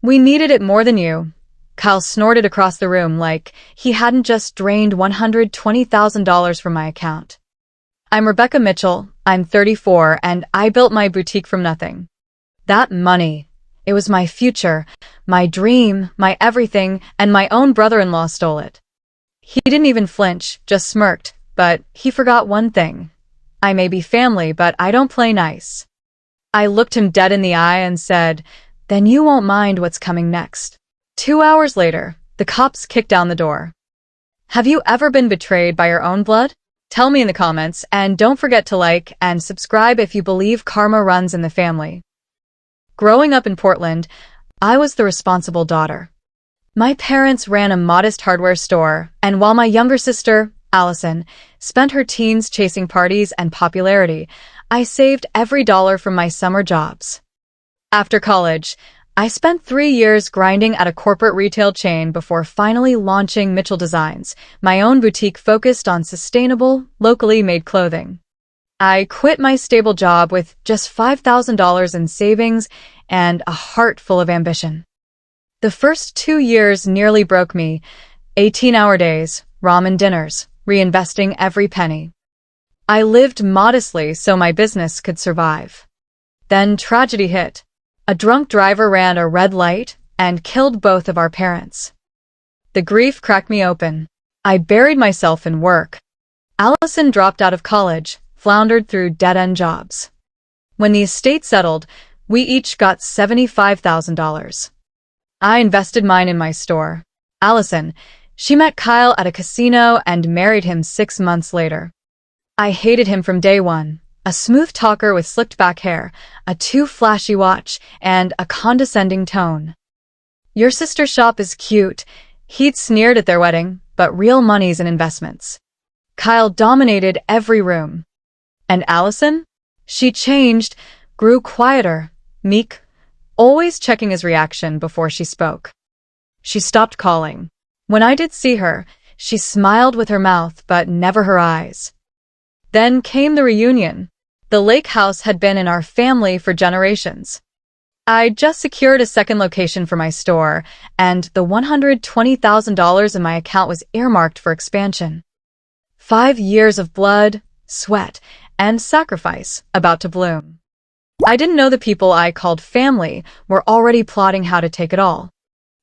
We needed it more than you. Kyle snorted across the room like he hadn't just drained $120,000 from my account. I'm Rebecca Mitchell, I'm 34, and I built my boutique from nothing. That money, it was my future, my dream, my everything, and my own brother-in-law stole it. He didn't even flinch, just smirked, but he forgot one thing. I may be family, but I don't play nice. I looked him dead in the eye and said, "Then you won't mind what's coming next." 2 hours later, the cops kicked down the door. Have you ever been betrayed by your own blood? Tell me in the comments, and don't forget to like and subscribe if you believe karma runs in the family. Growing up in Portland, I was the responsible daughter. My parents ran a modest hardware store, and while my younger sister, Allison, spent her teens chasing parties and popularity, I saved every dollar from my summer jobs. After college, I spent 3 years grinding at a corporate retail chain before finally launching Mitchell Designs, my own boutique focused on sustainable, locally made clothing. I quit my stable job with just $5,000 in savings and a heart full of ambition. The first 2 years nearly broke me. 18-hour days, ramen dinners, reinvesting every penny. I lived modestly so my business could survive. Then tragedy hit. A drunk driver ran a red light and killed both of our parents. The grief cracked me open. I buried myself in work. Allison dropped out of college, floundered through dead-end jobs. When the estate settled, we each got $75,000. I invested mine in my store. Allison, she met Kyle at a casino and married him 6 months later. I hated him from day one. A smooth talker with slicked back hair, a too flashy watch, and a condescending tone. Your sister's shop is cute. He'd sneered at their wedding, but real money's in investments. Kyle dominated every room. And Allison? She changed, grew quieter, meek, always checking his reaction before she spoke. She stopped calling. When I did see her, she smiled with her mouth but never her eyes. Then came the reunion. The lake house had been in our family for generations. I just secured a second location for my store, and the $120,000 in my account was earmarked for expansion. 5 years of blood, sweat, and sacrifice about to bloom. I didn't know the people I called family were already plotting how to take it all.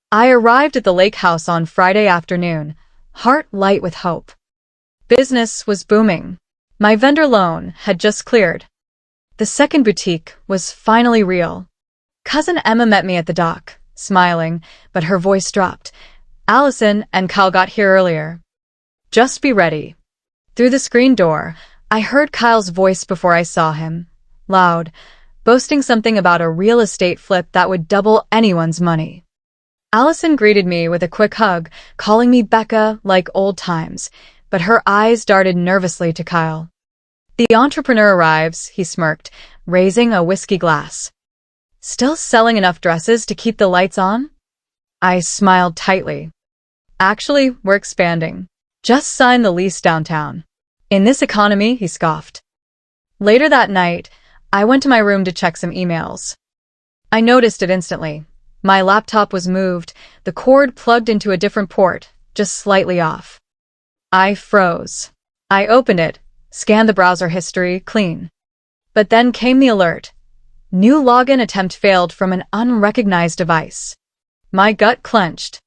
I arrived at the lake house on Friday afternoon, heart light with hope. Business was booming. My vendor loan had just cleared. The second boutique was finally real. Cousin Emma met me at the dock, smiling, but her voice dropped. Allison and Kyle got here earlier. Just be ready. Through the screen door, I heard Kyle's voice before I saw him, loud, boasting something about a real estate flip that would double anyone's money. Allison greeted me with a quick hug, calling me Becca like old times, but her eyes darted nervously to Kyle. The entrepreneur arrives, he smirked, raising a whiskey glass. Still selling enough dresses to keep the lights on? I smiled tightly. Actually, we're expanding. Just signed the lease downtown. In this economy, he scoffed. Later that night, I went to my room to check some emails. I noticed it instantly. My laptop was moved, the cord plugged into a different port, just slightly off. I froze. I opened it, scanned the browser history, clean. But then came the alert. New login attempt failed from an unrecognized device. My gut clenched.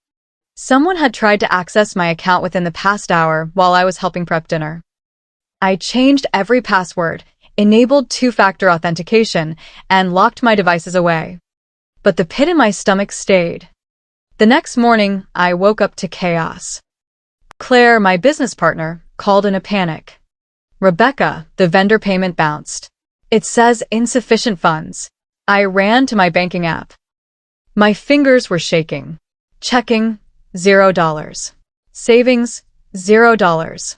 Someone had tried to access my account within the past hour while I was helping prep dinner. I changed every password, enabled two-factor authentication, and locked my devices away. But the pit in my stomach stayed. The next morning, I woke up to chaos. Claire, my business partner, called in a panic. Rebecca, the vendor payment bounced. It says insufficient funds. I ran to my banking app. My fingers were shaking. Checking, $0. Savings, $0.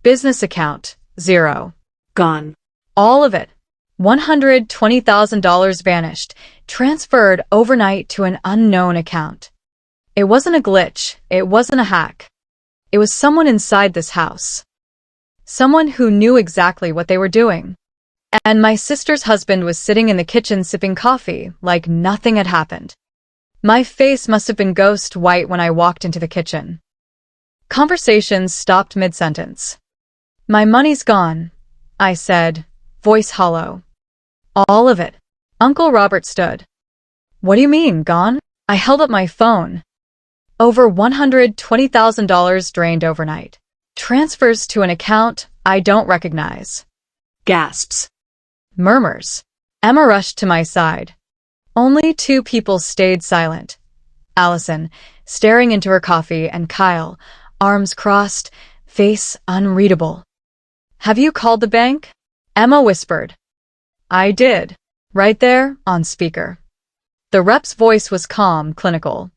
Business account, 0. Gone. All of it. $120,000 vanished, transferred overnight to an unknown account. It wasn't a glitch. It wasn't a hack. It was someone inside this house. Someone who knew exactly what they were doing. And my sister's husband was sitting in the kitchen sipping coffee like nothing had happened. My face must have been ghost white when I walked into the kitchen. Conversations stopped mid-sentence. My money's gone, I said, voice hollow. All of it. Uncle Robert stood. What do you mean, gone? I held up my phone. Over $120,000 drained overnight. Transfers to an account I don't recognize. Gasps. Murmurs. Emma rushed to my side. Only two people stayed silent. Allison, staring into her coffee, and Kyle, arms crossed, face unreadable. Have you called the bank? Emma whispered. I did. Right there, on speaker. The rep's voice was calm, clinical.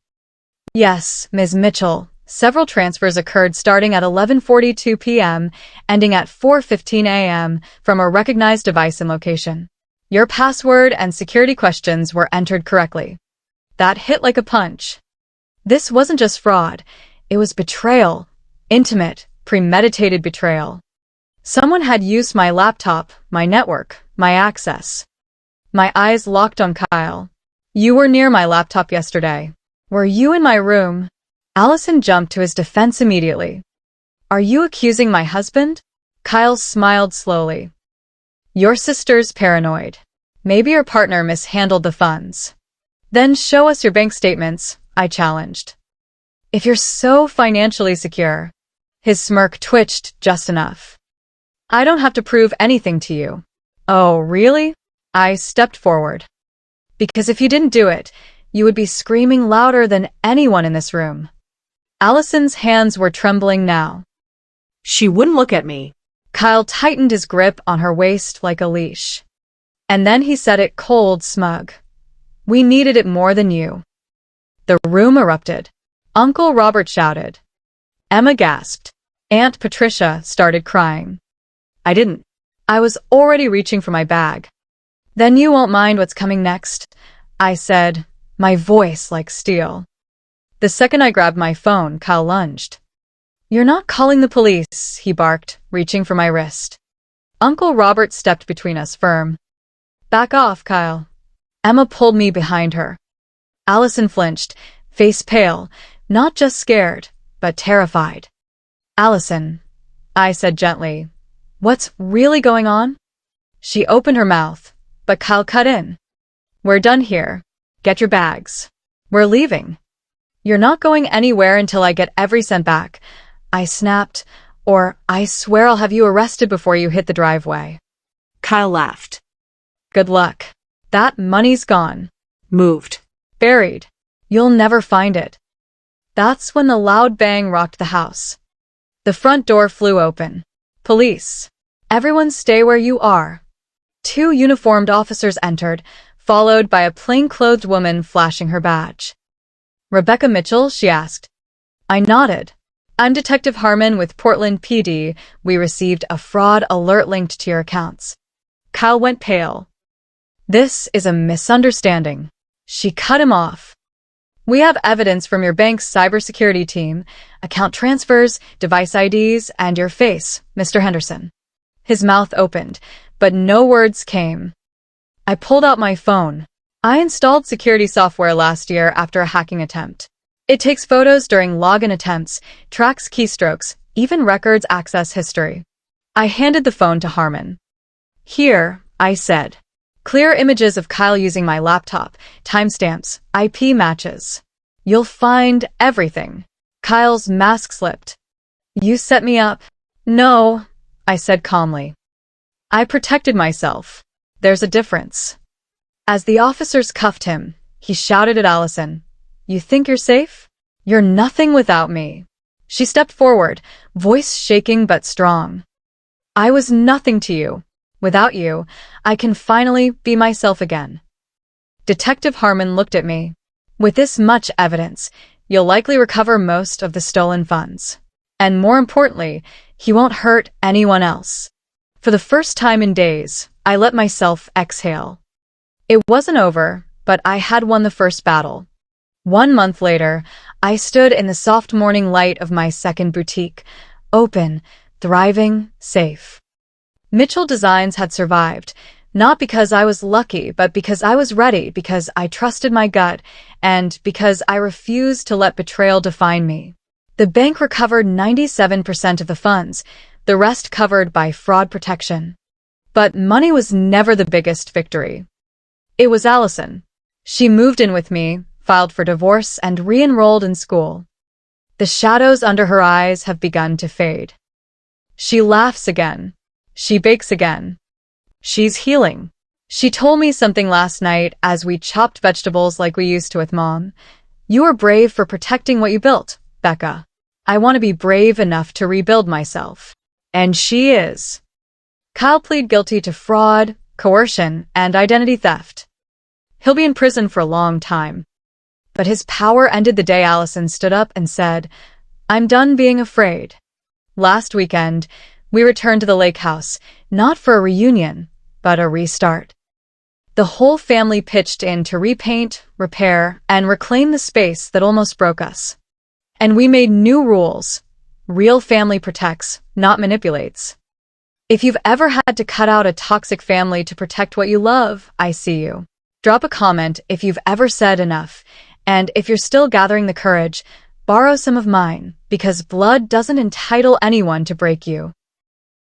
Yes, Ms. Mitchell. Several transfers occurred starting at 11:42 p.m., ending at 4:15 a.m. from a recognized device and location. Your password and security questions were entered correctly. That hit like a punch. This wasn't just fraud. It was betrayal. Intimate, premeditated betrayal. Someone had used my laptop, my network, my access. My eyes locked on Kyle. You were near my laptop yesterday. Were you in my room? Allison jumped to his defense immediately. Are you accusing my husband? Kyle smiled slowly. Your sister's paranoid. Maybe your partner mishandled the funds. Then show us your bank statements, I challenged. If you're so financially secure. His smirk twitched just enough. I don't have to prove anything to you. Oh, really? I stepped forward. Because if you didn't do it, you would be screaming louder than anyone in this room. Allison's hands were trembling now. She wouldn't look at me. Kyle tightened his grip on her waist like a leash. And then he said it cold, smug. We needed it more than you. The room erupted. Uncle Robert shouted. Emma gasped. Aunt Patricia started crying. I didn't. I was already reaching for my bag. Then you won't mind what's coming next, I said, my voice like steel. The second I grabbed my phone, Kyle lunged. You're not calling the police, he barked, reaching for my wrist. Uncle Robert stepped between us, firm. Back off, Kyle. Emma pulled me behind her. Allison flinched, face pale, not just scared, but terrified. Allison, I said gently, what's really going on? She opened her mouth, but Kyle cut in. We're done here. Get your bags. We're leaving. You're not going anywhere until I get every cent back, I snapped, or I swear I'll have you arrested before you hit the driveway. Kyle laughed. Good luck. That money's gone. Moved. Buried. You'll never find it. That's when the loud bang rocked the house. The front door flew open. Police. Everyone stay where you are. Two uniformed officers entered, followed by a plain-clothed woman flashing her badge. Rebecca Mitchell, she asked. I nodded. I'm Detective Harmon with Portland PD. We received a fraud alert linked to your accounts. Kyle went pale. This is a misunderstanding. She cut him off. We have evidence from your bank's cybersecurity team, account transfers, device IDs, and your face, Mr. Henderson. His mouth opened, but no words came. I pulled out my phone. I installed security software last year after a hacking attempt. It takes photos during login attempts, tracks keystrokes, even records access history. I handed the phone to Harmon. Here, I said. Clear images of Kyle using my laptop, timestamps, IP matches. You'll find everything. Kyle's mask slipped. You set me up. No, I said calmly. I protected myself. There's a difference. As the officers cuffed him, he shouted at Allison, You think you're safe? You're nothing without me. She stepped forward, voice shaking but strong. I was nothing to you. Without you, I can finally be myself again. Detective Harmon looked at me. With this much evidence, you'll likely recover most of the stolen funds. And more importantly, he won't hurt anyone else. For the first time in days, I let myself exhale. It wasn't over, but I had won the first battle. 1 month later, I stood in the soft morning light of my second boutique, open, thriving, safe. Mitchell Designs had survived, Not because I was lucky, but because I was ready, because I trusted my gut, and because I refused to let betrayal define me. The bank recovered 97% of the funds, the rest covered by fraud protection. But money was never the biggest victory. It was Allison. She moved in with me, filed for divorce, and re-enrolled in school. The shadows under her eyes have begun to fade. She laughs again. She bakes again. She's healing. She told me something last night as we chopped vegetables like we used to with Mom. You are brave for protecting what you built, Becca. I want to be brave enough to rebuild myself. And she is. Kyle pleaded guilty to fraud, coercion, and identity theft. He'll be in prison for a long time. But his power ended the day Allison stood up and said, "I'm done being afraid." Last weekend, we returned to the lake house, not for a reunion, but a restart. The whole family pitched in to repaint, repair, and reclaim the space that almost broke us. And we made new rules. Real family protects, not manipulates. If you've ever had to cut out a toxic family to protect what you love, I see you. Drop a comment if you've ever said enough. And if you're still gathering the courage, borrow some of mine, because blood doesn't entitle anyone to break you.